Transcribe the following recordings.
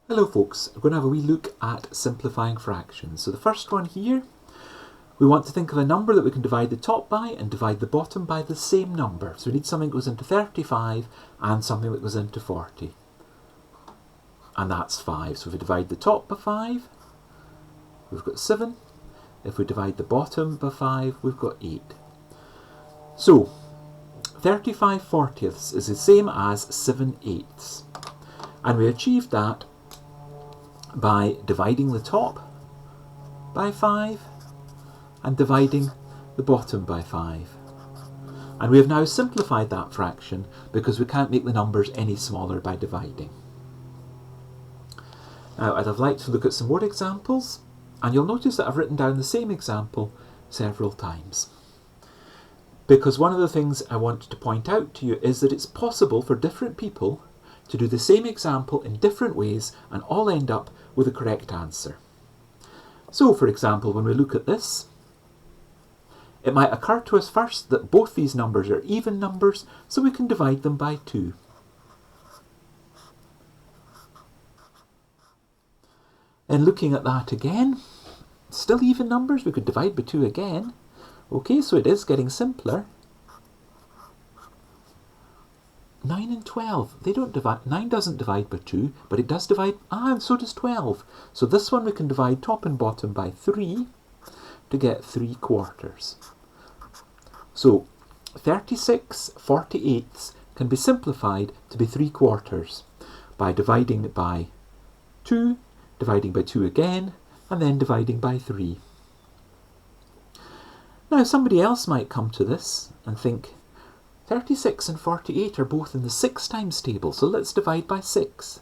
Hello folks, we're going to have a wee look at simplifying fractions. So the first one here, we want to think of a number that we can divide the top by and divide the bottom by the same number. So we need something that goes into 35 and something that goes into 40. And that's 5. So if we divide the top by 5, we've got 7. If we divide the bottom by 5, we've got 8. So 35 40ths is the same as 7 eighths. And we achieved that by dividing the top by 5 and dividing the bottom by 5. And we have now simplified that fraction because we can't make the numbers any smaller by dividing. Now I'd have liked to look at some more examples, and you'll notice that I've written down the same example several times. Because one of the things I want to point out to you is that it's possible for different people to do the same example in different ways and all end up with a correct answer. So for example, when we look at this, it might occur to us first that both these numbers are even numbers, so we can divide them by 2. And looking at that again, still even numbers, we could divide by 2 again. Okay, so it is getting simpler. 9 and 12, they don't divide. 9 doesn't divide by 2, but it does divide, and so does 12. So this one we can divide top and bottom by 3 to get 3/4. So 36 48ths can be simplified to be 3/4 by dividing it by 2, dividing by 2 again, and then dividing by 3. Now somebody else might come to this and think, 36 and 48 are both in the 6 times table, so let's divide by 6.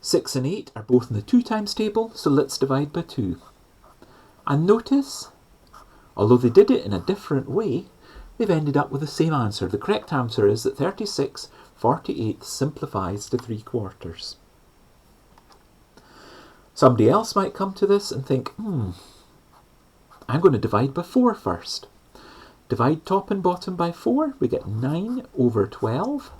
Six and 8 are both in the 2 times table, so let's divide by 2. And notice, although they did it in a different way, they've ended up with the same answer. The correct answer is that 36 48 simplifies to 3/4. Somebody else might come to this and think, I'm going to divide by 4 first. Divide top and bottom by 4, we get 9 over 12.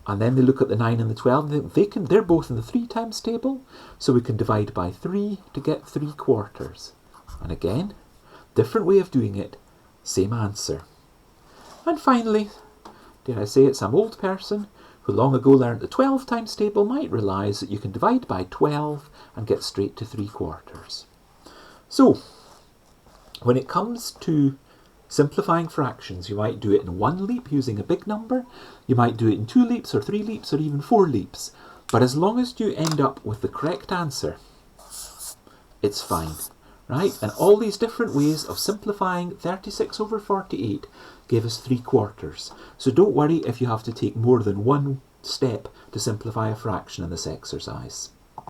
And then they look at the 9 and the 12, and they're both in the 3 times table, so we can divide by 3 to get 3/4. And again, different way of doing it, same answer. And finally, dare I say it, some old person who long ago learned the 12 times table might realise that you can divide by 12 and get straight to 3/4. So, when it comes to simplifying fractions, you might do it in one leap using a big number, you might do it in 2 leaps or 3 leaps or even 4 leaps, but as long as you end up with the correct answer, it's fine, right? And all these different ways of simplifying 36 over 48 gave us 3/4. So don't worry if you have to take more than one step to simplify a fraction in this exercise.